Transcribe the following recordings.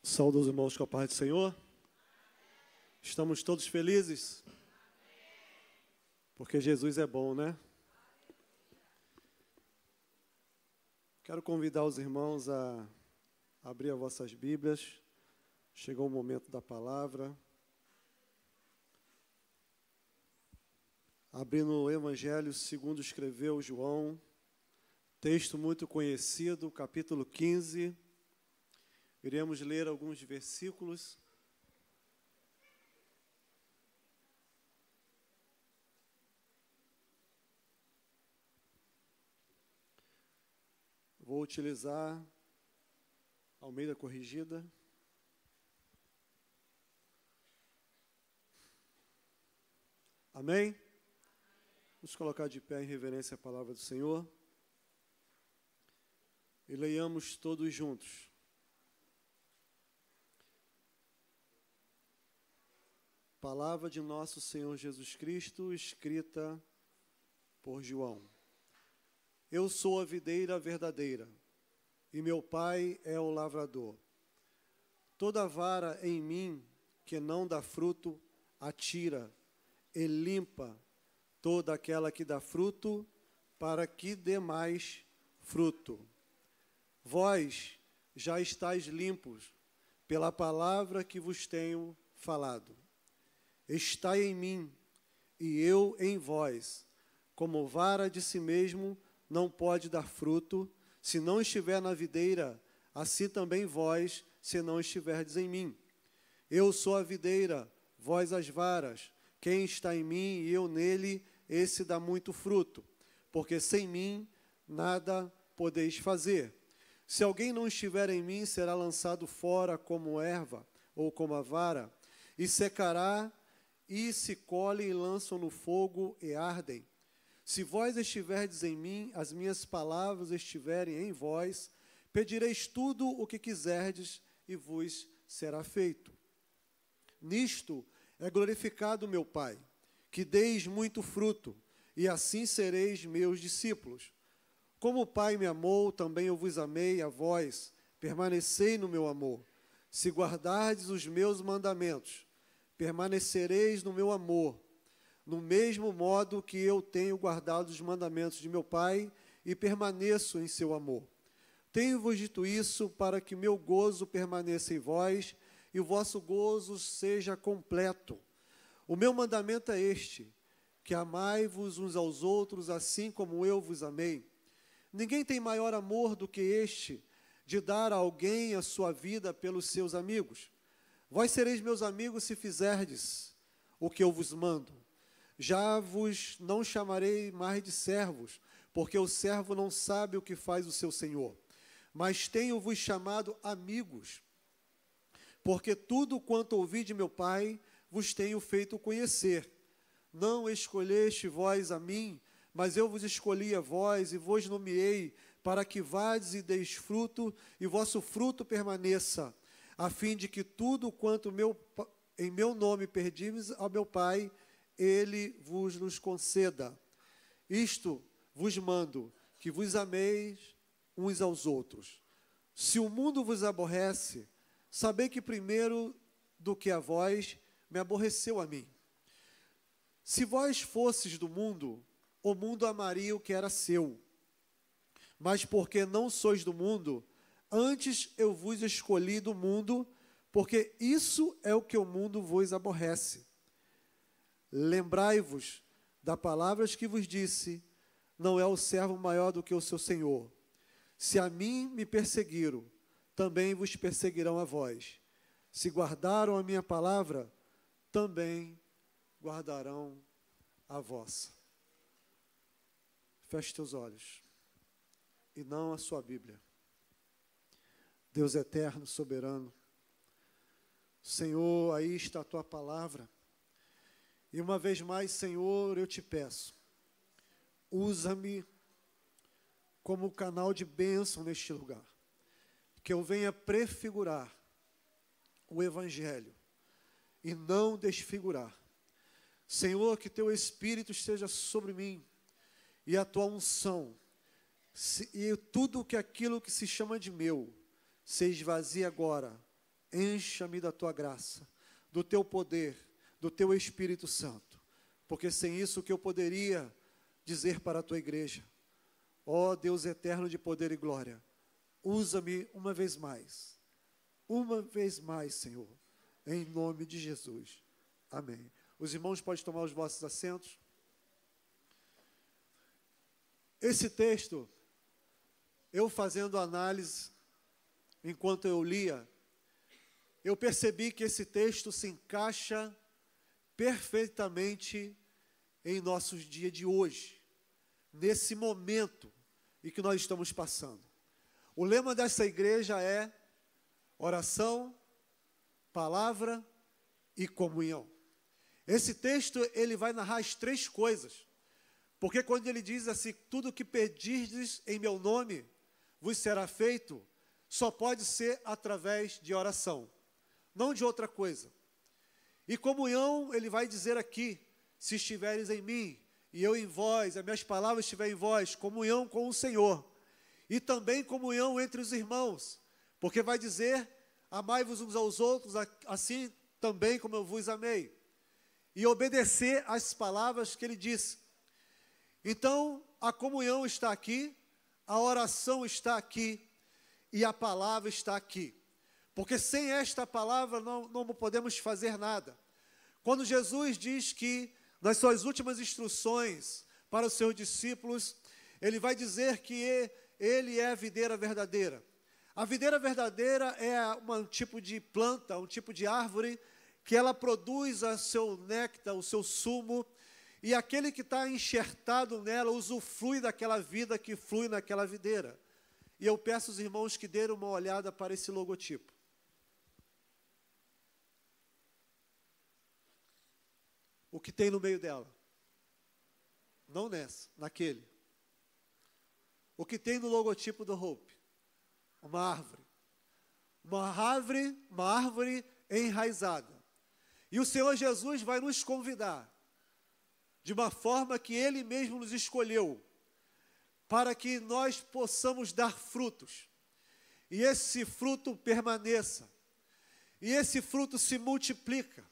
Saúde aos irmãos com a paz do Senhor. Estamos todos felizes? Porque Jesus é bom, né? Quero convidar os irmãos a abrir as vossas Bíblias. Chegou o momento da palavra. Abrindo o Evangelho segundo escreveu João, texto muito conhecido, capítulo 15. Iremos ler alguns versículos. Vou utilizar Almeida Corrigida. Amém? Vamos colocar de pé em reverência à palavra do Senhor. E leiamos todos juntos. Palavra de nosso Senhor Jesus Cristo, escrita por João. Eu sou a videira verdadeira, e meu Pai é o lavrador. Toda vara em mim que não dá fruto, atira e limpa toda aquela que dá fruto, para que dê mais fruto. Vós já estáis limpos pela palavra que vos tenho falado. Estai em mim, e eu em vós. Como vara de si mesmo não pode dar fruto, se não estiver na videira, assim também vós, se não estiverdes em mim. Eu sou a videira, vós as varas. Quem está em mim e eu nele, esse dá muito fruto, porque sem mim nada podeis fazer. Se alguém não estiver em mim, será lançado fora como erva ou como a vara, e secará, e se colhem e lançam no fogo e ardem. Se vós estiverdes em mim, as minhas palavras estiverem em vós, pedireis tudo o que quiserdes e vos será feito. Nisto é glorificado meu Pai, que deis muito fruto, e assim sereis meus discípulos. Como o Pai me amou, também eu vos amei a vós, permanecei no meu amor. Se guardardes os meus mandamentos, permanecereis no meu amor, no mesmo modo que eu tenho guardado os mandamentos de meu Pai e permaneço em seu amor. Tenho-vos dito isso para que meu gozo permaneça em vós e o vosso gozo seja completo. O meu mandamento é este, que amai-vos uns aos outros assim como eu vos amei. Ninguém tem maior amor do que este, de dar a alguém a sua vida pelos seus amigos. Vós sereis meus amigos se fizerdes o que eu vos mando. Já vos não chamarei mais de servos, porque o servo não sabe o que faz o seu senhor. Mas tenho-vos chamado amigos, porque tudo quanto ouvi de meu Pai vos tenho feito conhecer. Não escolheste vós a mim, mas eu vos escolhi a vós e vos nomeei, para que vades e deis fruto, e vosso fruto permaneça, a fim de que tudo quanto em meu nome pedires ao meu Pai, Ele vos nos conceda. Isto vos mando, que vos ameis uns aos outros. Se o mundo vos aborrece, sabei que primeiro do que a vós, me aborreceu a mim. Se vós fosses do mundo, o mundo amaria o que era seu. Mas porque não sois do mundo, antes eu vos escolhi do mundo, porque isso é o que o mundo vos aborrece. Lembrai-vos das palavras que vos disse, não é o servo maior do que o seu senhor. Se a mim me perseguiram, também vos perseguirão a vós. Se guardaram a minha palavra, também guardarão a vossa. Feche teus olhos, e não a sua Bíblia. Deus eterno, soberano, Senhor, aí está a tua palavra. E uma vez mais, Senhor, eu te peço, usa-me como canal de bênção neste lugar, que eu venha prefigurar o Evangelho e não desfigurar. Senhor, que teu Espírito esteja sobre mim e a tua unção, e tudo aquilo que se chama de meu, se esvazie agora, encha-me da tua graça, do teu poder, do teu Espírito Santo, porque sem isso o que eu poderia dizer para a tua igreja? Ó Deus eterno de poder e glória, usa-me uma vez mais, Senhor, em nome de Jesus. Amém. Os irmãos podem tomar os vossos assentos. Esse texto, eu fazendo análise, enquanto eu lia, eu percebi que esse texto se encaixa perfeitamente em nossos dias de hoje, nesse momento em que nós estamos passando. O lema dessa igreja é oração, palavra e comunhão. Esse texto, ele vai narrar as três coisas, porque quando ele diz assim, tudo o que pedirdes em meu nome vos será feito, só pode ser através de oração, não de outra coisa. E comunhão, ele vai dizer aqui, se estiveres em mim, e eu em vós, as minhas palavras estiverem em vós, comunhão com o Senhor. E também comunhão entre os irmãos, porque vai dizer, amai-vos uns aos outros, assim também como eu vos amei. E obedecer às palavras que ele disse. Então, a comunhão está aqui, a oração está aqui, e a palavra está aqui. Porque sem esta palavra não podemos fazer nada. Quando Jesus diz que, nas suas últimas instruções para os seus discípulos, ele vai dizer que ele é a videira verdadeira. A videira verdadeira é um tipo de planta, um tipo de árvore, que ela produz o seu néctar, o seu sumo, e aquele que está enxertado nela usufrui daquela vida que flui naquela videira. E eu peço aos irmãos que deem uma olhada para esse logotipo. O que tem no meio dela? Não nessa, naquele. O que tem no logotipo do Hope? Uma árvore. Uma árvore enraizada. E o Senhor Jesus vai nos convidar, de uma forma que Ele mesmo nos escolheu, para que nós possamos dar frutos. E esse fruto permaneça. E esse fruto se multiplica.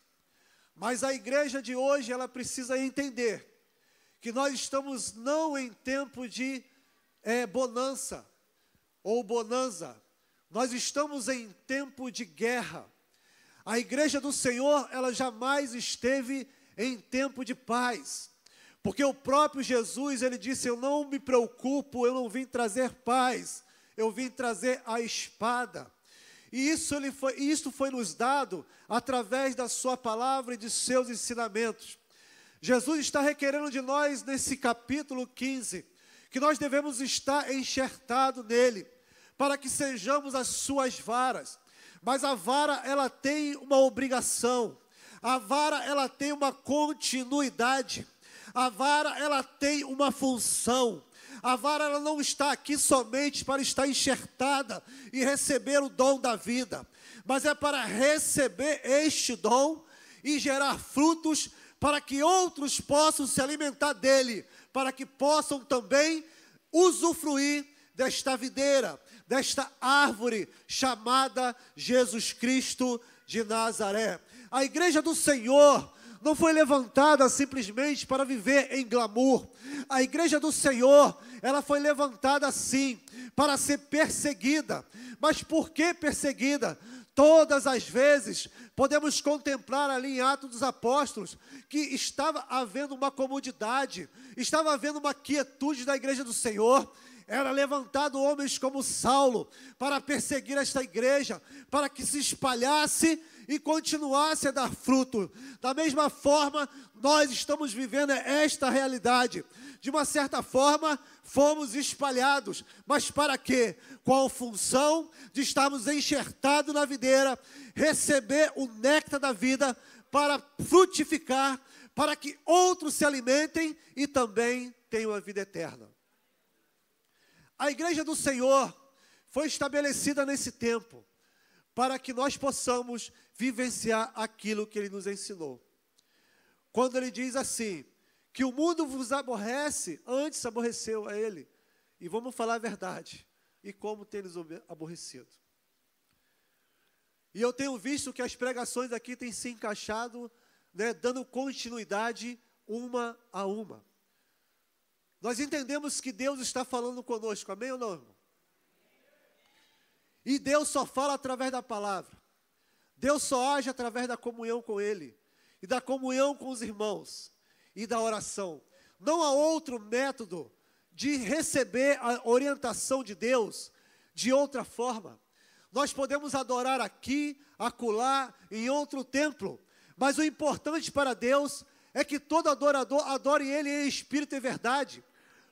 Mas a igreja de hoje, ela precisa entender que nós estamos não em tempo de bonança ou bonança. Nós estamos em tempo de guerra. A igreja do Senhor, ela jamais esteve em tempo de paz. Porque o próprio Jesus, ele disse, eu não me preocupo, eu não vim trazer paz, eu vim trazer a espada. E isso foi nos dado através da sua palavra e de seus ensinamentos. Jesus está requerendo de nós, nesse capítulo 15, que nós devemos estar enxertados nele, para que sejamos as suas varas. Mas a vara, ela tem uma obrigação. A vara, ela tem uma continuidade. A vara, ela tem uma função. A vara, ela não está aqui somente para estar enxertada e receber o dom da vida, mas é para receber este dom e gerar frutos para que outros possam se alimentar dele, para que possam também usufruir desta videira, desta árvore chamada Jesus Cristo de Nazaré. A igreja do Senhor não foi levantada simplesmente para viver em glamour. A igreja do Senhor, ela foi levantada sim, para ser perseguida. Mas por que perseguida? Todas as vezes, podemos contemplar ali em Atos dos Apóstolos, que estava havendo uma comodidade, estava havendo uma quietude da igreja do Senhor. Era levantado homens como Saulo, para perseguir esta igreja, para que se espalhasse e continuasse a dar fruto. Da mesma forma, nós estamos vivendo esta realidade. De uma certa forma, fomos espalhados. Mas para quê? Com a função de estarmos enxertados na videira, receber o néctar da vida, para frutificar, para que outros se alimentem e também tenham a vida eterna. A igreja do Senhor foi estabelecida nesse tempo, para que nós possamos vivenciar aquilo que Ele nos ensinou. Quando Ele diz assim, que o mundo vos aborrece, antes aborreceu a Ele. E vamos falar a verdade. E como tem nos aborrecido. E eu tenho visto que as pregações aqui têm se encaixado, né, dando continuidade uma a uma. Nós entendemos que Deus está falando conosco, amém ou não, irmão? E Deus só fala através da palavra. Deus só age através da comunhão com Ele, e da comunhão com os irmãos, e da oração. Não há outro método de receber a orientação de Deus de outra forma. Nós podemos adorar aqui, acolá, em outro templo, mas o importante para Deus é que todo adorador adore Ele em espírito e verdade.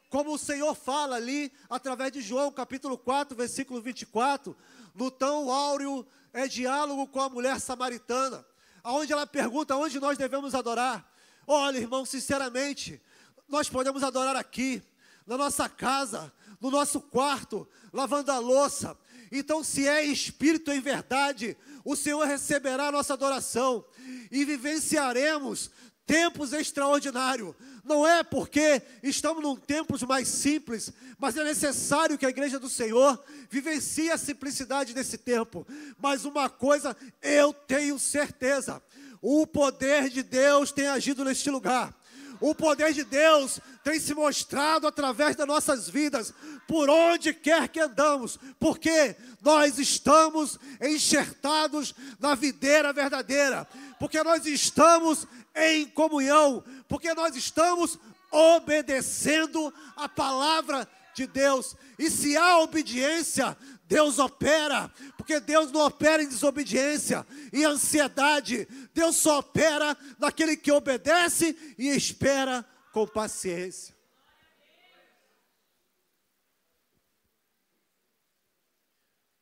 Como o Senhor fala ali, através de João, capítulo 4, versículo 24, no tão áureo diálogo com a mulher samaritana, onde ela pergunta onde nós devemos adorar. Olha, irmão, sinceramente, nós podemos adorar aqui, na nossa casa, no nosso quarto, lavando a louça. Então, se é em espírito e em verdade, o Senhor receberá a nossa adoração e vivenciaremos tempos extraordinários. Não é porque estamos num tempo mais simples, mas é necessário que a igreja do Senhor vivencie a simplicidade desse tempo. Mas uma coisa eu tenho certeza: o poder de Deus tem agido neste lugar. O poder de Deus tem se mostrado através das nossas vidas, por onde quer que andamos, porque nós estamos enxertados na videira verdadeira, porque nós estamos em comunhão, porque nós estamos obedecendo a palavra de Deus. E se há obediência, Deus opera, porque Deus não opera em desobediência, em ansiedade. Deus só opera naquele que obedece e espera com paciência.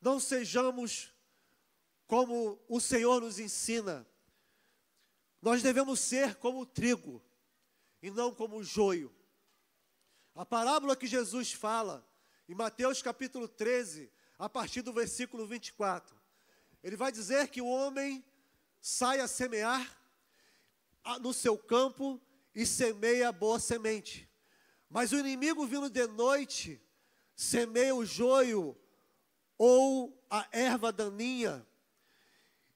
Não sejamos como o Senhor nos ensina. Nós devemos ser como o trigo e não como o joio. A parábola que Jesus fala em Mateus capítulo 13, a partir do versículo 24, ele vai dizer que o homem sai a semear no seu campo e semeia a boa semente. Mas o inimigo, vindo de noite, semeia o joio ou a erva daninha.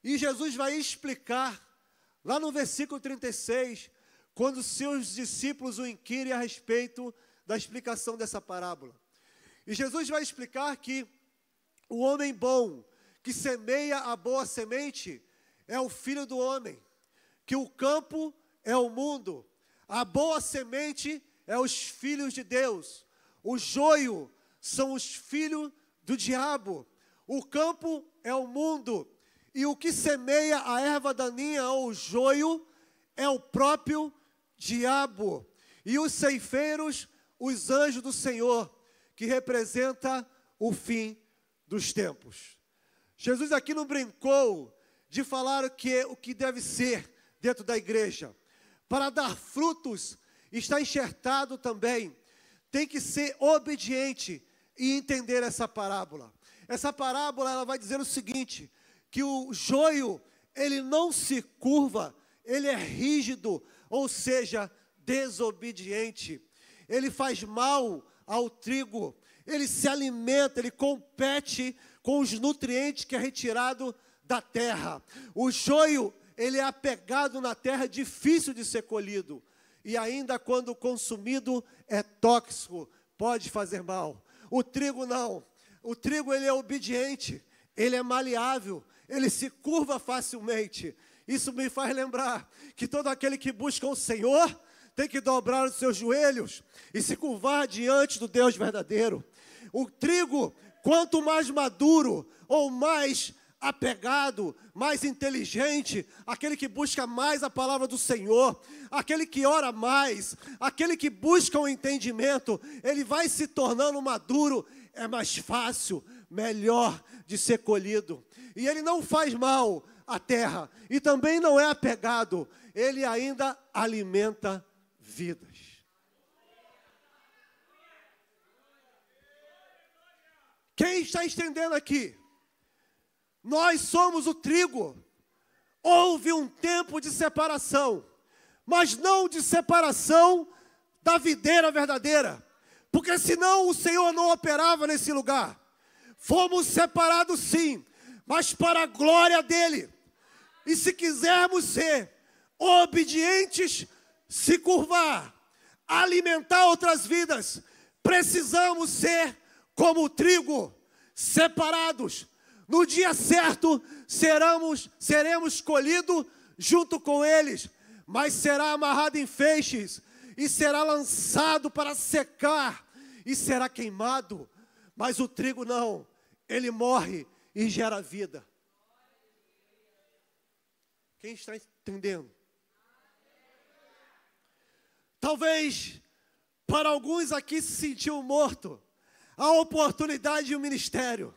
E Jesus vai explicar, lá no versículo 36, quando seus discípulos o inquirem a respeito da explicação dessa parábola. E Jesus vai explicar que o homem bom, que semeia a boa semente, é o filho do homem, que o campo é o mundo, a boa semente é os filhos de Deus, o joio são os filhos do diabo, o campo é o mundo, e o que semeia a erva daninha ou o joio é o próprio diabo, e os ceifeiros, os anjos do Senhor, que representa o fim dos tempos. Jesus aqui não brincou de falar o que deve ser dentro da igreja. Para dar frutos, está enxertado também, tem que ser obediente e entender essa parábola. Essa parábola ela vai dizer o seguinte, que o joio, ele não se curva, ele é rígido, ou seja, desobediente. Ele faz mal ao trigo, ele se alimenta, ele compete com os nutrientes que é retirado da terra. O joio, ele é apegado na terra, difícil de ser colhido. E ainda quando consumido, é tóxico, pode fazer mal. O trigo não. O trigo, ele é obediente, ele é maleável, ele se curva facilmente. Isso me faz lembrar que todo aquele que busca o Senhor tem que dobrar os seus joelhos e se curvar diante do Deus verdadeiro. O trigo, quanto mais maduro ou mais apegado, mais inteligente, aquele que busca mais a palavra do Senhor, aquele que ora mais, aquele que busca o entendimento, ele vai se tornando maduro, é mais fácil, melhor de ser colhido. E ele não faz mal à terra, e também não é apegado, ele ainda alimenta vidas. Quem está entendendo aqui? Nós somos o trigo. Houve um tempo de separação, mas não de separação da videira verdadeira, porque senão o Senhor não operava nesse lugar. Fomos separados sim, mas para a glória dele. E se quisermos ser obedientes, se curvar, alimentar outras vidas, precisamos ser como o trigo, separados. No dia certo, seremos colhidos junto com eles, mas será amarrado em feixes e será lançado para secar e será queimado. Mas o trigo não, ele morre e gera vida. Quem está entendendo? Talvez para alguns aqui se sentiu morto a oportunidade de um ministério.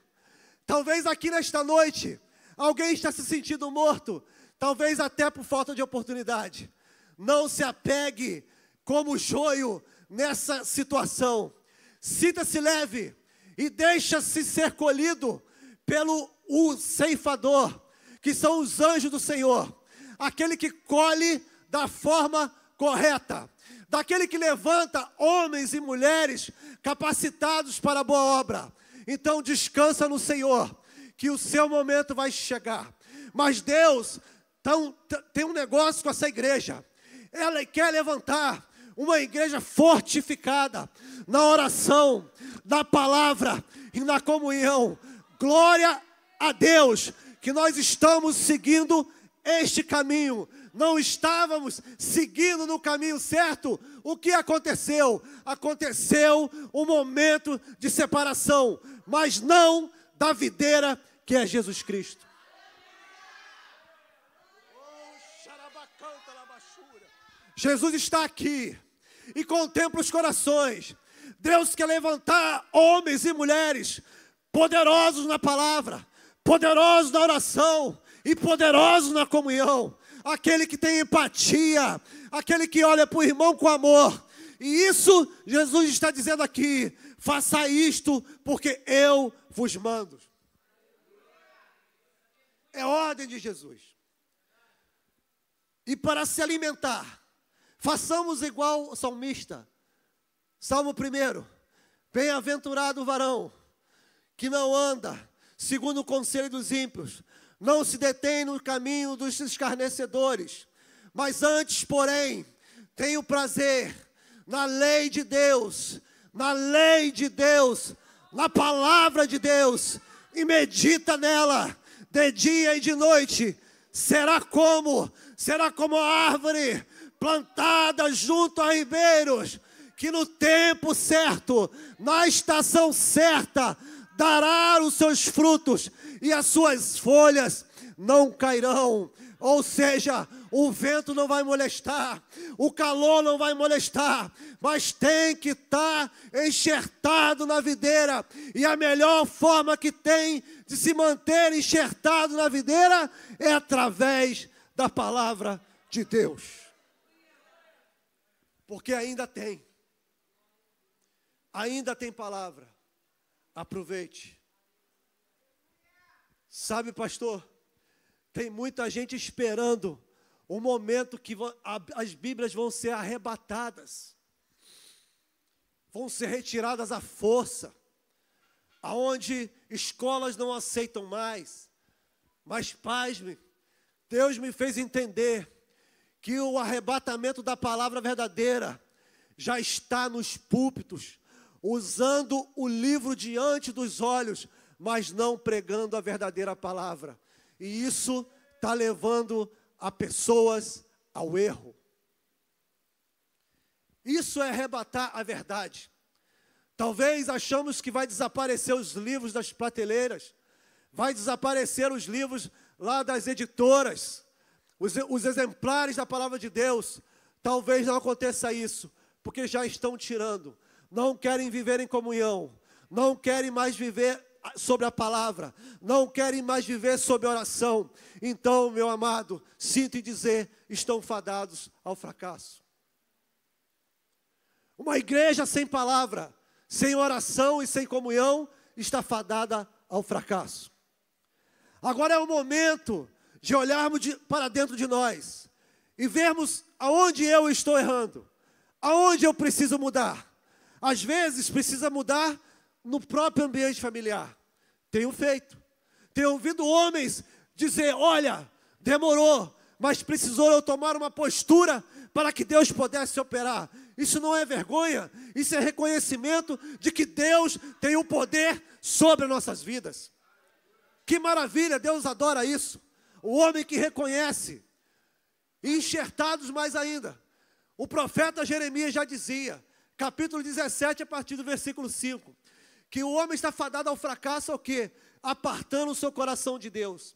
Talvez aqui nesta noite alguém está se sentindo morto, talvez até por falta de oportunidade. Não se apegue como joio nessa situação. Sinta-se leve e deixa-se ser colhido pelo ceifador, que são os anjos do Senhor. Aquele que colhe da forma correta. Daquele que levanta homens e mulheres capacitados para a boa obra. Então descansa no Senhor, que o seu momento vai chegar. Mas Deus tem um negócio com essa igreja. Ela quer levantar uma igreja fortificada na oração, na palavra e na comunhão. Glória a Deus que nós estamos seguindo este caminho. Não estávamos seguindo no caminho certo. O que aconteceu? Aconteceu um momento de separação, mas não da videira que é Jesus Cristo. Jesus está aqui e contempla os corações. Deus quer levantar homens e mulheres poderosos na palavra, poderosos na oração e poderosos na comunhão. Aquele que tem empatia, aquele que olha para o irmão com amor. E isso Jesus está dizendo aqui: faça isto porque eu vos mando. É ordem de Jesus. E para se alimentar, façamos igual o salmista. Salmo 1. Bem-aventurado o varão que não anda segundo o conselho dos ímpios, não se detém no caminho dos escarnecedores, mas antes, porém, tem o prazer na lei de Deus, na palavra de Deus, e medita nela de dia e de noite. Será como a árvore plantada junto a ribeiros, que no tempo certo, na estação certa, dará os seus frutos e as suas folhas não cairão. Ou seja, o vento não vai molestar, o calor não vai molestar, mas tem que estar enxertado na videira. E a melhor forma que tem de se manter enxertado na videira é através da palavra de Deus. Porque ainda tem palavra. Aproveite. Sabe, pastor, tem muita gente esperando o momento que as Bíblias vão ser arrebatadas, vão ser retiradas à força, aonde escolas não aceitam mais. Mas, pasme, Deus me fez entender que o arrebatamento da palavra verdadeira já está nos púlpitos, usando o livro diante dos olhos, mas não pregando a verdadeira palavra. E isso está levando a pessoas ao erro. Isso é arrebatar a verdade. Talvez achamos que vai desaparecer os livros das prateleiras, vai desaparecer os livros lá das editoras, os exemplares da palavra de Deus. Talvez não aconteça isso, porque já estão tirando. Não querem viver em comunhão, não querem mais viver sobre a palavra, não querem mais viver sobre oração. Então, meu amado, sinto em dizer, estão fadados ao fracasso. Uma igreja sem palavra, sem oração e sem comunhão, está fadada ao fracasso. Agora é o momento de olharmos para dentro de nós e vermos aonde eu estou errando, aonde eu preciso mudar. Às vezes precisa mudar no próprio ambiente familiar. Tenho feito. Tenho ouvido homens dizer, olha, demorou, mas precisou eu tomar uma postura para que Deus pudesse operar. Isso não é vergonha, isso é reconhecimento de que Deus tem o poder sobre as nossas vidas. Que maravilha, Deus adora isso. O homem que reconhece, enxertados mais ainda. O profeta Jeremias já dizia, capítulo 17, a partir do versículo 5, que o homem está fadado ao fracasso ao quê? Apartando o seu coração de Deus.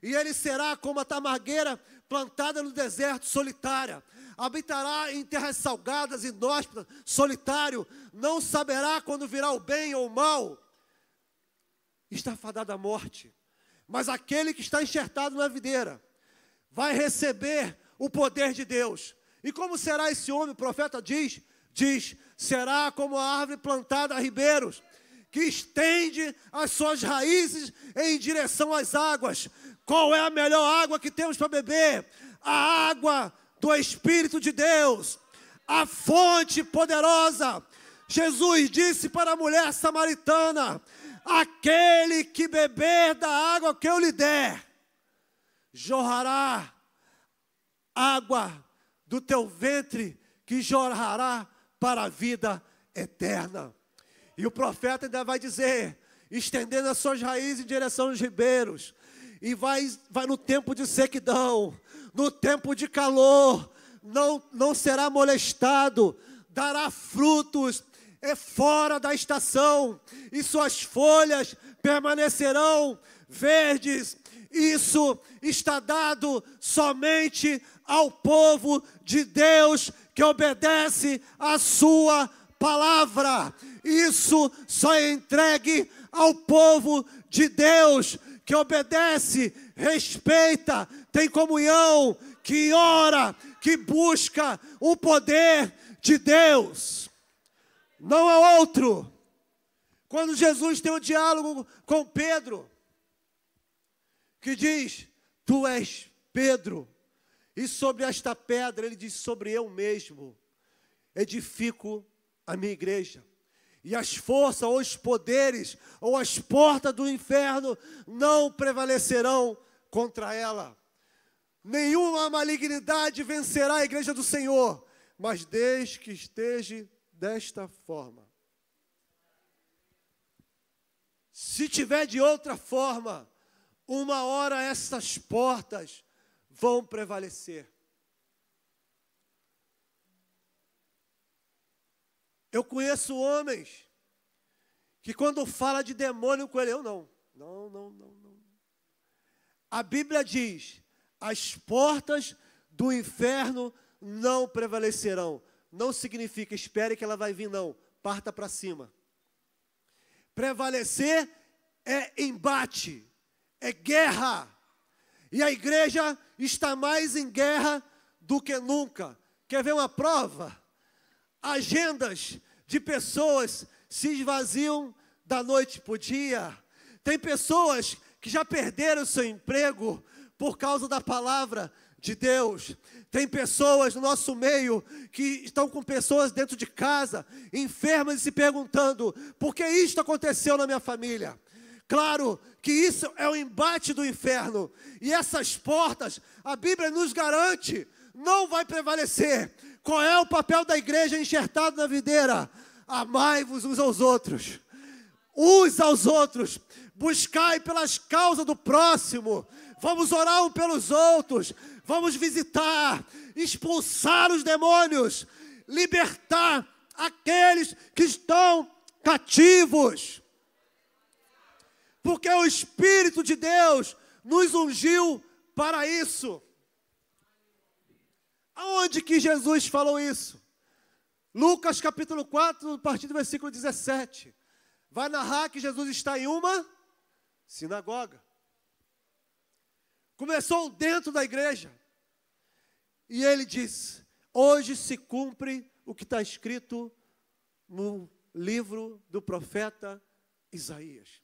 E ele será como a tamargueira plantada no deserto, solitária. Habitará em terras salgadas, inóspitas, solitário. Não saberá quando virá o bem ou o mal. Está fadado à morte. Mas aquele que está enxertado na videira vai receber o poder de Deus. E como será esse homem? O profeta diz, será como a árvore plantada a ribeiros, que estende as suas raízes em direção às águas. Qual é a melhor água que temos para beber? A água do Espírito de Deus, a fonte poderosa. Jesus disse para a mulher samaritana, aquele que beber da água que eu lhe der, jorrará água do teu ventre, que jorrará para a vida eterna. E o profeta ainda vai dizer, estendendo as suas raízes em direção aos ribeiros, e vai no tempo de sequidão, no tempo de calor, não será molestado, dará frutos fora da estação, e suas folhas permanecerão verdes. Isso está dado somente ao povo de Deus que obedece a sua palavra. Isso só é entregue ao povo de Deus que obedece, respeita, tem comunhão, que ora, que busca o poder de Deus. Não há outro. Quando Jesus tem um diálogo com Pedro, que diz, tu és Pedro, e sobre esta pedra, ele diz, sobre eu mesmo, edifico a minha igreja. E as forças, ou os poderes, ou as portas do inferno não prevalecerão contra ela. Nenhuma malignidade vencerá a igreja do Senhor, mas desde que esteja desta forma. Se tiver de outra forma, uma hora essas portas vão prevalecer. Eu conheço homens que quando fala de demônio com ele, eu não. A Bíblia diz, as portas do inferno não prevalecerão. Não significa, espere que ela vai vir, não. Parta para cima. Prevalecer é embate, é guerra. E a igreja está mais em guerra do que nunca. Quer ver uma prova? Agendas de pessoas se esvaziam da noite para o dia. Tem pessoas que já perderam seu emprego por causa da palavra de Deus. Tem pessoas no nosso meio que estão com pessoas dentro de casa, enfermas e se perguntando, por que isto aconteceu na minha família? Claro que isso é o embate do inferno. E essas portas, a Bíblia nos garante, não vai prevalecer. Qual é o papel da igreja enxertado na videira? Amai-vos uns aos outros. Uns aos outros. Buscai pelas causas do próximo. Vamos orar uns pelos outros. Vamos visitar, expulsar os demônios, libertar aqueles que estão cativos. Porque o Espírito de Deus nos ungiu para isso. Aonde que Jesus falou isso? Lucas capítulo 4, a partir do versículo 17. Vai narrar que Jesus está em uma sinagoga. Começou dentro da igreja. E ele diz, hoje se cumpre o que está escrito no livro do profeta Isaías.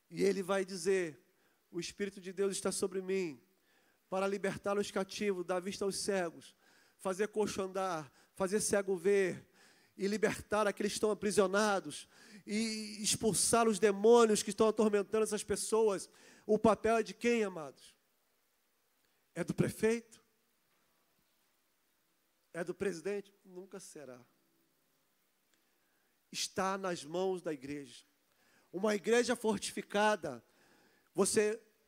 E ele vai dizer, o Espírito de Deus está sobre mim, para libertar os cativos, dar vista aos cegos, fazer coxo andar, fazer cego ver, e libertar aqueles que estão aprisionados, e expulsar os demônios que estão atormentando essas pessoas. o papel é de quem, amados? É do prefeito? É do presidente? Nunca será. Está nas mãos da igreja. Uma igreja fortificada.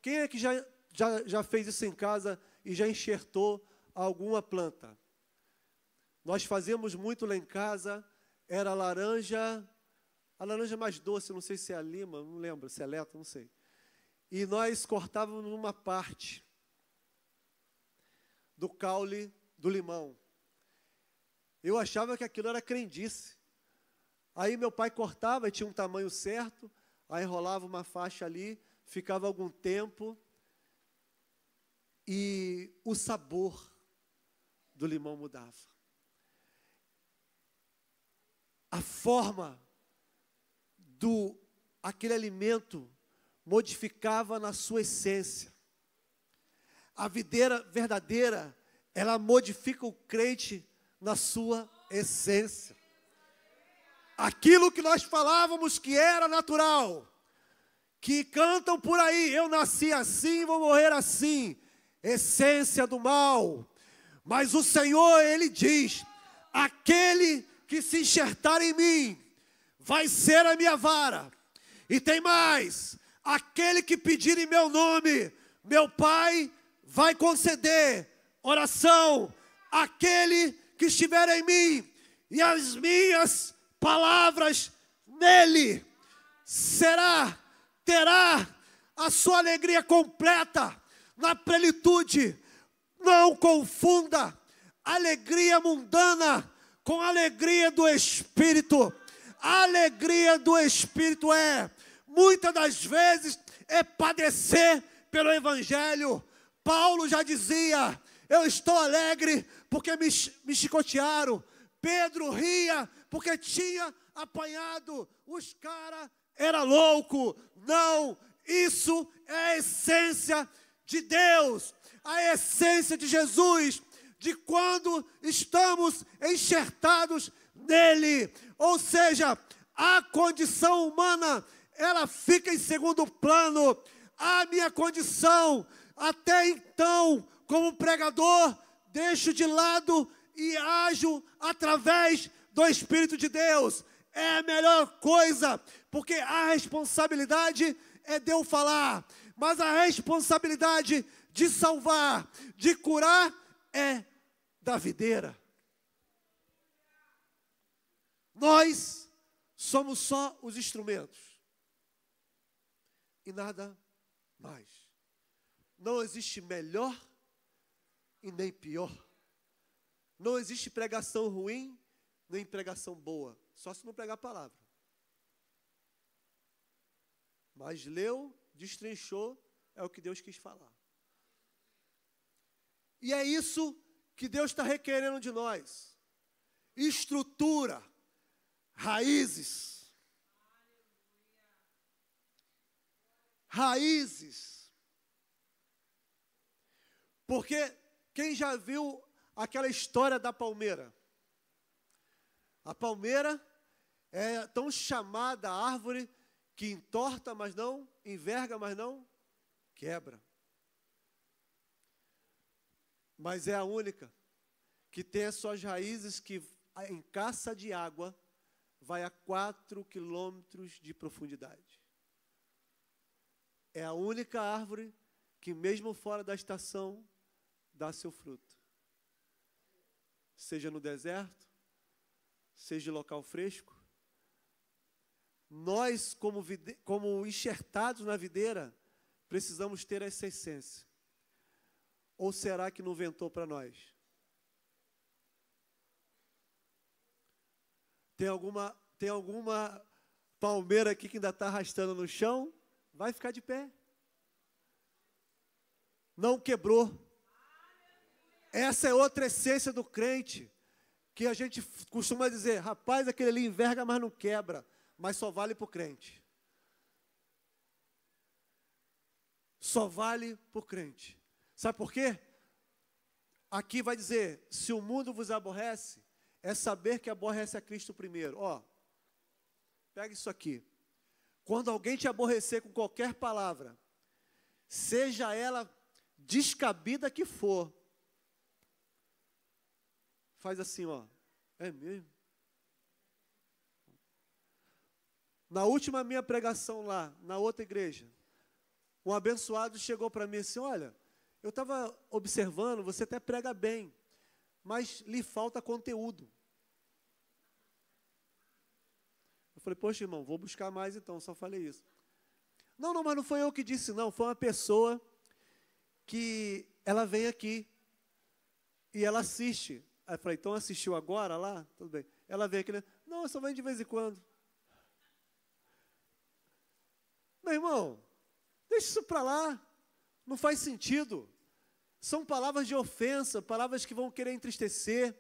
Quem é que já fez isso em casa e já enxertou alguma planta? Nós fazíamos muito lá em casa, era a laranja mais doce, não sei se é a lima, não lembro, se é letra, não sei. E nós cortávamos uma parte do caule do limão. Eu achava que aquilo era crendice. Aí meu pai cortava, tinha um tamanho certo, aí enrolava uma faixa ali, ficava algum tempo, e o sabor do limão mudava. A forma aquele alimento modificava na sua essência. A videira verdadeira, ela modifica o crente na sua essência. Aquilo que nós falávamos que era natural, que cantam por aí, eu nasci assim, vou morrer assim, essência do mal. Mas o Senhor, Ele diz, aquele que se enxertar em mim, vai ser a minha vara. E tem mais, aquele que pedir em meu nome, meu Pai vai conceder oração. Aquele que estiver em mim, e as minhas palavras nele, terá a sua alegria completa, na plenitude. Não confunda alegria mundana com a alegria do Espírito. A alegria do Espírito muitas das vezes, padecer pelo Evangelho. Paulo já dizia, eu estou alegre porque me chicotearam. Pedro ria porque tinha apanhado. Os caras eram loucos. Não, isso é a essência de Deus. A essência de Jesus. De quando estamos enxertados nele. Ou seja, a condição humana, ela fica em segundo plano. A minha condição, até então, como pregador, deixo de lado e ajo através do Espírito de Deus. É a melhor coisa, porque a responsabilidade é de eu falar, mas a responsabilidade de salvar, de curar, é da videira. Nós somos só os instrumentos e nada mais. Não existe melhor e nem pior. Não existe pregação ruim, nem pregação boa. Só se não pregar a palavra. Mas leu, destrinchou, é o que Deus quis falar. E é isso que Deus está requerendo de nós. Estrutura, raízes. Raízes. Porque quem já viu aquela história da palmeira? A palmeira é tão chamada árvore que entorta, mas não enverga, mas não quebra. Mas é a única que tem as suas raízes que em caixa de água vai a 4 quilômetros de profundidade. É a única árvore que mesmo fora da estação dá seu fruto. Seja no deserto, seja em local fresco. Nós, como enxertados na videira, precisamos ter essa essência. Ou será que não ventou para nós? Tem alguma palmeira aqui que ainda está arrastando no chão? Vai ficar de pé. Não quebrou. Essa é outra essência do crente, que a gente costuma dizer, rapaz, aquele ali enverga, mas não quebra, mas só vale para o crente. Só vale para o crente. Sabe por quê? Aqui vai dizer, se o mundo vos aborrece, é saber que aborrece a Cristo primeiro. Ó, pega isso aqui. Quando alguém te aborrecer com qualquer palavra, seja ela descabida que for, faz assim, ó. É mesmo? Na última minha pregação lá, na outra igreja, um abençoado chegou para mim assim, olha, eu estava observando, você até prega bem, mas lhe falta conteúdo. Eu falei, poxa, irmão, vou buscar mais então, só falei isso. Não, mas não foi eu que disse, não, foi uma pessoa que ela vem aqui e ela assiste. Aí eu falei, então assistiu agora lá? Tudo bem. Ela vem aqui, né? Não, eu só venho de vez em quando. Meu irmão, deixa isso para lá, não faz sentido. São palavras de ofensa, palavras que vão querer entristecer.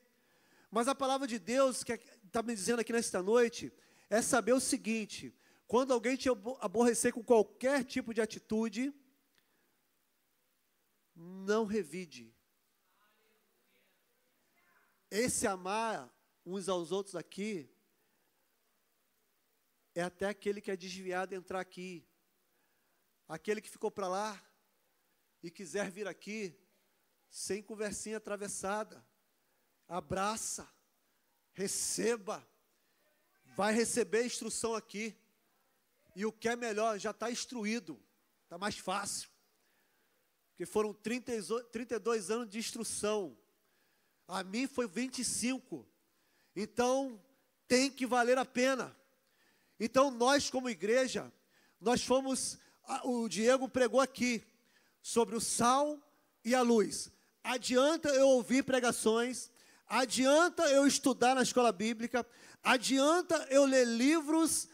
Mas a palavra de Deus, que está me dizendo aqui nesta noite, é saber o seguinte, quando alguém te aborrecer com qualquer tipo de atitude, não revide. Esse amar uns aos outros aqui, é até aquele que é desviado entrar aqui. Aquele que ficou para lá e quiser vir aqui, sem conversinha atravessada, abraça, receba, vai receber instrução aqui. E o que é melhor, já está instruído, está mais fácil. Porque foram 32 anos de instrução. A mim foi 25. Então, tem que valer a pena. Então, nós como igreja, nós fomos, o Diego pregou aqui, sobre o sal e a luz. Adianta eu ouvir pregações, adianta eu estudar na escola bíblica, adianta eu ler livros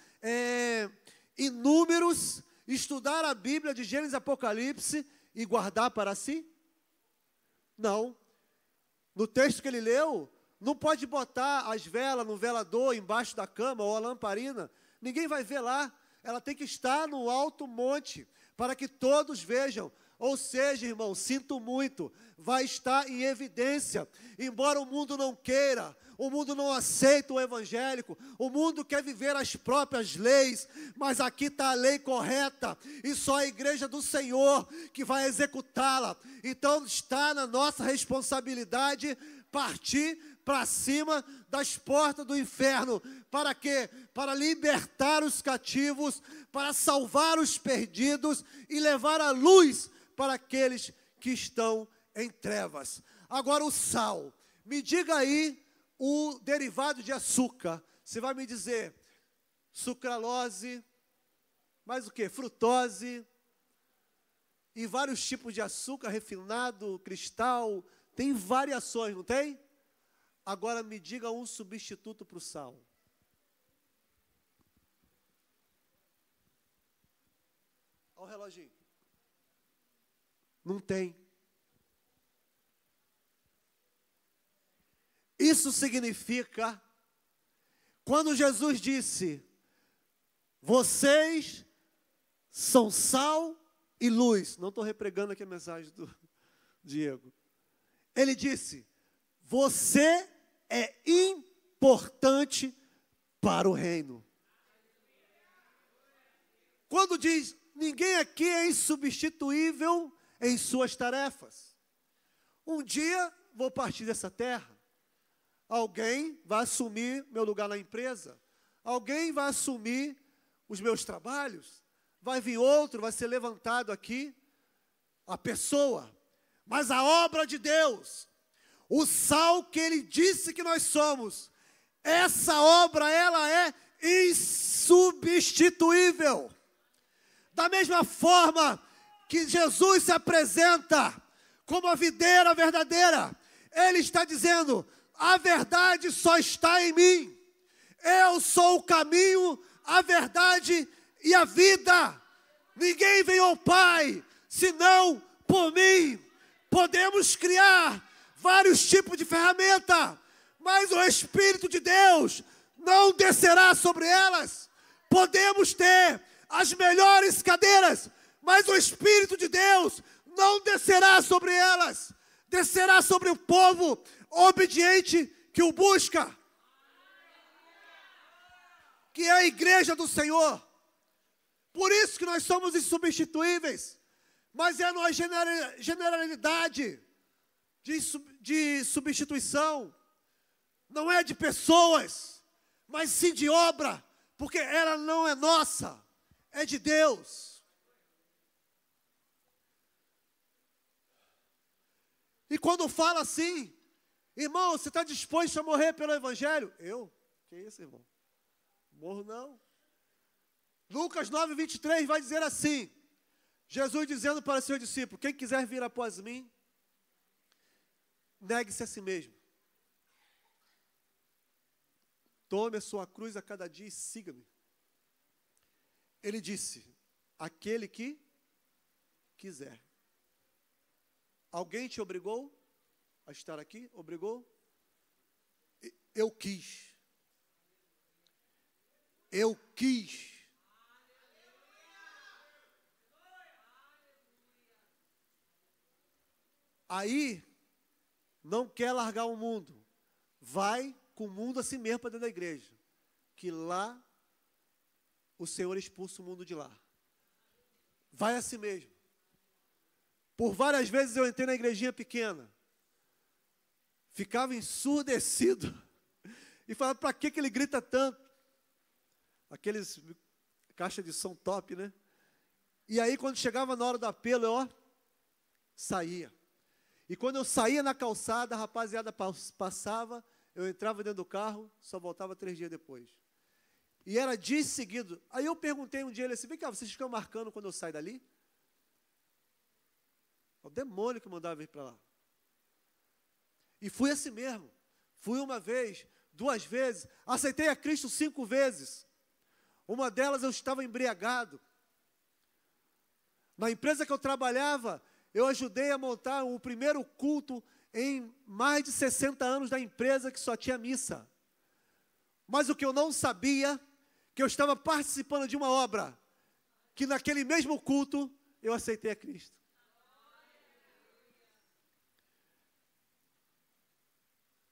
inúmeros, estudar a Bíblia de Gênesis e Apocalipse e guardar para si? Não. No texto que ele leu, não pode botar as velas no velador embaixo da cama ou a lamparina. Ninguém vai ver lá. Ela tem que estar no alto monte para que todos vejam. Ou seja, irmão, sinto muito, vai estar em evidência. Embora o mundo não queira, o mundo não aceita o evangélico, o mundo quer viver as próprias leis, mas aqui está a lei correta, e só a igreja do Senhor que vai executá-la. Então está na nossa responsabilidade partir para cima das portas do inferno. Para quê? Para libertar os cativos, para salvar os perdidos e levar a luz para aqueles que estão em trevas. Agora o sal. Me diga aí o derivado de açúcar. Você vai me dizer sucralose, mais o quê? Frutose e vários tipos de açúcar refinado, cristal. Tem variações, não tem? Agora me diga um substituto para o sal. Olha o reloginho. Não tem. Isso significa, quando Jesus disse, vocês são sal e luz. Não estou repregando aqui a mensagem do Diego. Ele disse, você é importante para o reino. Quando diz, ninguém aqui é insubstituível em suas tarefas. Um dia vou partir dessa terra. Alguém vai assumir meu lugar na empresa. Alguém vai assumir os meus trabalhos. Vai vir outro, vai ser levantado aqui a pessoa. Mas a obra de Deus, o sal que Ele disse que nós somos, essa obra, ela é insubstituível. Da mesma forma que Jesus se apresenta como a videira verdadeira, Ele está dizendo, a verdade só está em mim. Eu sou o caminho, a verdade e a vida. Ninguém vem ao Pai, senão por mim. Podemos criar vários tipos de ferramenta, mas o Espírito de Deus não descerá sobre elas. Podemos ter as melhores cadeiras, mas o Espírito de Deus não descerá sobre elas. Descerá sobre o povo obediente que o busca, que é a igreja do Senhor. Por isso que nós somos insubstituíveis, mas é numa generalidade de substituição. Não é de pessoas, mas sim de obra, porque ela não é nossa, é de Deus. E quando fala assim, irmão, você está disposto a morrer pelo Evangelho? Eu? Que isso, irmão? Morro não. Lucas 9:23 vai dizer assim, Jesus dizendo para os seus discípulos, quem quiser vir após mim, negue-se a si mesmo. Tome a sua cruz a cada dia e siga-me. Ele disse, aquele que quiser. Alguém te obrigou a estar aqui? Obrigou? Eu quis. Eu quis. Aí, não quer largar o mundo. Vai com o mundo assim mesmo para dentro da igreja. Que lá, o Senhor expulsa o mundo de lá. Vai assim mesmo. Por várias vezes eu entrei na igrejinha pequena. Ficava ensurdecido. E falava, para que ele grita tanto? Aqueles caixa de som top, né? E aí, quando chegava na hora do apelo, eu, saía. E quando eu saía na calçada, a rapaziada passava, eu entrava dentro do carro, só voltava 3 dias depois. E era dia seguido. Aí eu perguntei um dia, ele assim, vem cá, vocês ficam marcando quando eu saio dali? É o demônio que mandava ir para lá. E fui assim mesmo. Fui uma vez, 2 vezes, aceitei a Cristo 5 vezes. Uma delas eu estava embriagado. Na empresa que eu trabalhava, eu ajudei a montar o primeiro culto em mais de 60 anos da empresa que só tinha missa. Mas o que eu não sabia, que eu estava participando de uma obra, que naquele mesmo culto eu aceitei a Cristo.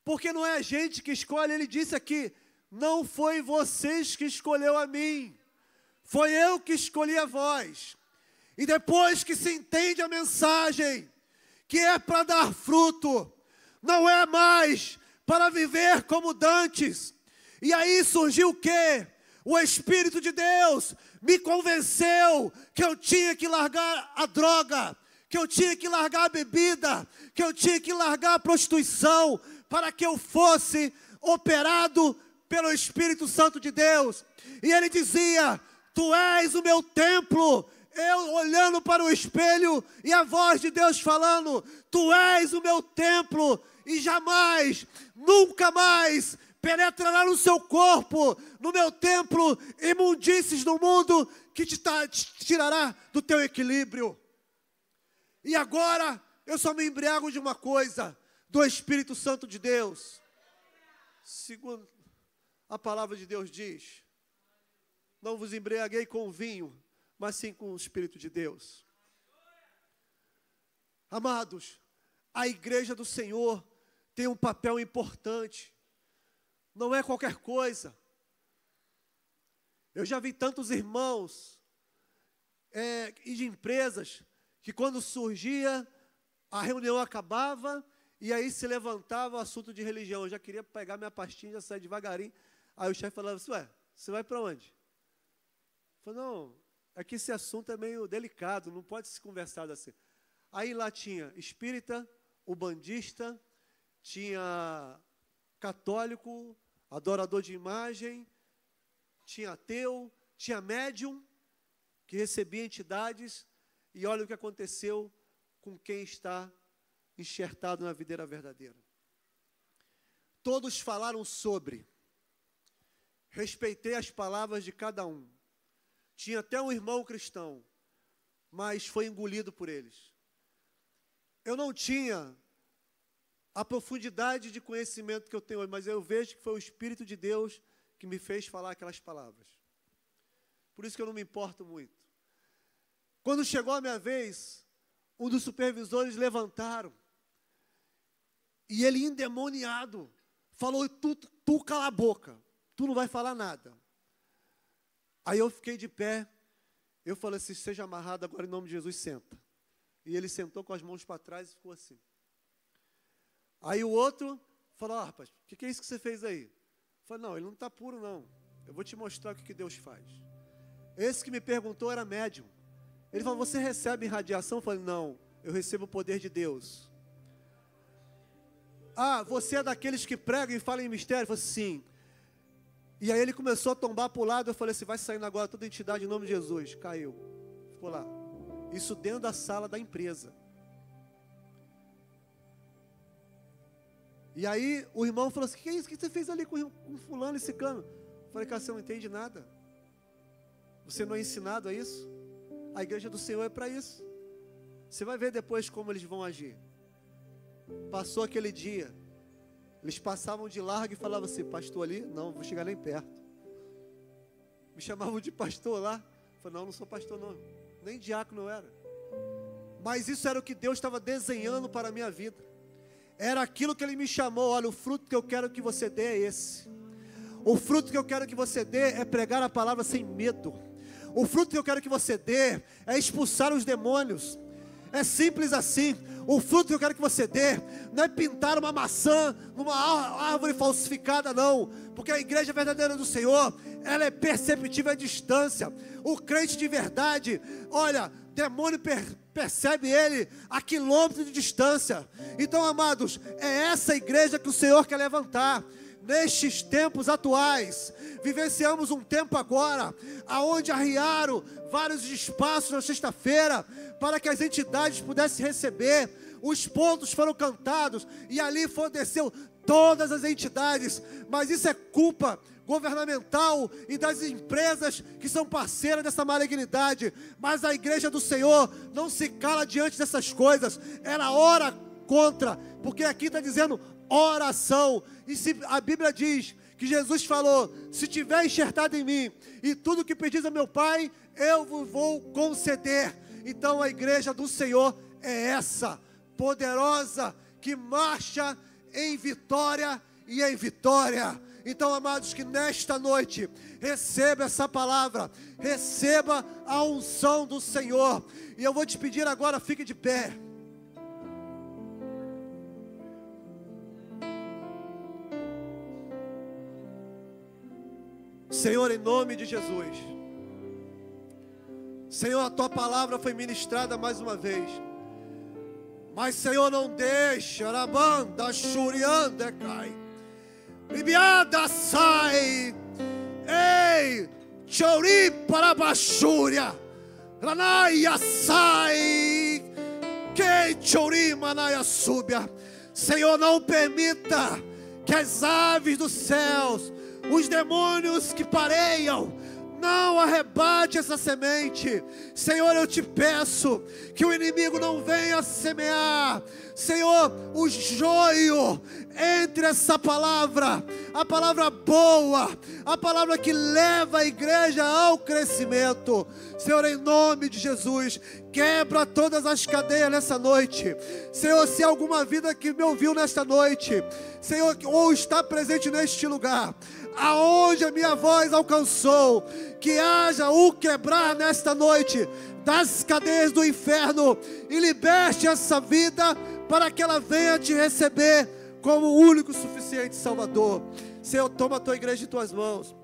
Porque não é a gente que escolhe, ele disse aqui, não foi vocês que escolheu a mim, foi eu que escolhi a vós. E depois que se entende a mensagem, que é para dar fruto, não é mais para viver como dantes. E aí surgiu o quê? O Espírito de Deus me convenceu que eu tinha que largar a droga, que eu tinha que largar a bebida, que eu tinha que largar a prostituição, para que eu fosse operado pelo Espírito Santo de Deus. E ele dizia, tu és o meu templo. Eu olhando para o espelho e a voz de Deus falando, tu és o meu templo e jamais, nunca mais penetrará no seu corpo, no meu templo, imundícies do mundo que te tirará do teu equilíbrio. E agora eu só me embriago de uma coisa, do Espírito Santo de Deus. Segundo a palavra de Deus diz, não vos embriaguei com vinho, mas sim com o Espírito de Deus. Amados, a igreja do Senhor tem um papel importante. Não é qualquer coisa. Eu já vi tantos irmãos e de empresas que quando surgia, a reunião acabava e aí se levantava o assunto de religião. Eu já queria pegar minha pastinha, já sair devagarinho. Aí o chefe falava assim, ué, você vai para onde? Eu falei, não, é que esse assunto é meio delicado, não pode se conversar assim. Aí lá tinha espírita, ubandista, tinha católico, adorador de imagem, tinha ateu, tinha médium, que recebia entidades, e olha o que aconteceu com quem está enxertado na videira verdadeira. Todos falaram sobre, respeitei as palavras de cada um. Tinha até um irmão cristão, mas foi engolido por eles. Eu não tinha a profundidade de conhecimento que eu tenho hoje, mas eu vejo que foi o Espírito de Deus que me fez falar aquelas palavras. Por isso que eu não me importo muito. Quando chegou a minha vez, um dos supervisores levantaram, e ele endemoniado, falou, tu cala a boca, tu não vai falar nada. Aí eu fiquei de pé, eu falei assim, seja amarrado agora em nome de Jesus, senta. E ele sentou com as mãos para trás e ficou assim. Aí o outro falou, rapaz, o que é isso que você fez aí? Eu falei, não, ele não está puro não. Eu vou te mostrar o que Deus faz. Esse que me perguntou era médium. Ele falou, você recebe radiação? Eu falei, não, eu recebo o poder de Deus. Ah, você é daqueles que pregam e falam em mistério? Eu falei, sim. E aí ele começou a tombar para o lado, eu falei assim, vai saindo agora toda a entidade em nome de Jesus. Caiu, ficou lá. Isso dentro da sala da empresa. E aí o irmão falou assim, o que é isso que você fez ali com fulano e ciclano? Eu falei, cara, você não entende nada. Você não é ensinado a isso? A igreja do Senhor é para isso. Você vai ver depois como eles vão agir. Passou aquele dia, eles passavam de largo e falavam assim, pastor ali? Não, não vou chegar nem perto. Me chamavam de pastor lá. Eu falei, não sou pastor não, nem diácono eu era. Mas isso era o que Deus estava desenhando para a minha vida. Era aquilo que Ele me chamou, olha, o fruto que eu quero que você dê é esse. O fruto que eu quero que você dê é pregar a palavra sem medo. O fruto que eu quero que você dê é expulsar os demônios. É simples assim. O fruto que eu quero que você dê não é pintar uma maçã numa árvore falsificada, não. Porque a igreja verdadeira do Senhor, ela é perceptível à distância. O crente de verdade, olha, demônio percebe ele a quilômetros de distância. Então, amados, é essa igreja que o Senhor quer levantar. Nestes tempos atuais, vivenciamos um tempo agora, aonde arriaram vários espaços na sexta-feira, para que as entidades pudessem receber. Os pontos foram cantados, e ali forneceu todas as entidades, mas isso é culpa governamental e das empresas que são parceiras dessa malignidade. Mas a igreja do Senhor não se cala diante dessas coisas, ela ora contra, porque aqui está dizendo oração. E se a Bíblia diz que Jesus falou, se tiver enxertado em mim, e tudo que pedis a meu Pai, eu vos vou conceder. Então a igreja do Senhor é essa, poderosa, que marcha em vitória e em vitória. Então, amados, que nesta noite receba essa palavra, receba a unção do Senhor. E eu vou te pedir agora, fique de pé. Senhor, em nome de Jesus, Senhor, a Tua palavra foi ministrada mais uma vez, mas Senhor, não deixa, Arabanda, Shurianda, cai, Bibiada sai, ei, Chori para Bachúria, Ranaia sai, que Chori Manaia súbia. Senhor, não permita que as aves dos céus, os demônios que pareiam, não arrebate essa semente. Senhor, eu te peço que o inimigo não venha semear, Senhor, o joio entre essa palavra, a palavra boa, a palavra que leva a igreja ao crescimento. Senhor, em nome de Jesus, quebra todas as cadeias nessa noite. Senhor, se há alguma vida que me ouviu nesta noite, Senhor, ou está presente neste lugar, aonde a minha voz alcançou, que haja o quebrar nesta noite das cadeias do inferno, e liberte essa vida para que ela venha te receber como o único suficiente Salvador. Senhor, toma a tua igreja em tuas mãos,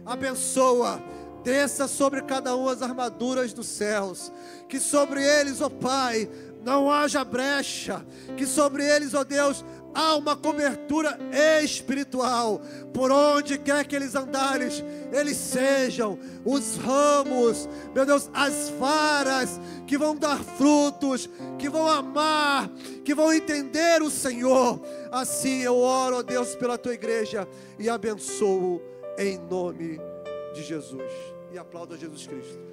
abençoa, desça sobre cada um as armaduras dos céus, que sobre eles, ó Pai, não haja brecha, que sobre eles, ó Deus, há uma cobertura espiritual. Por onde quer que eles andarem, eles sejam os ramos, meu Deus, as varas que vão dar frutos, que vão amar, que vão entender o Senhor. Assim eu oro, ó Deus, pela tua igreja e abençoo em nome de Jesus. E aplauda Jesus Cristo.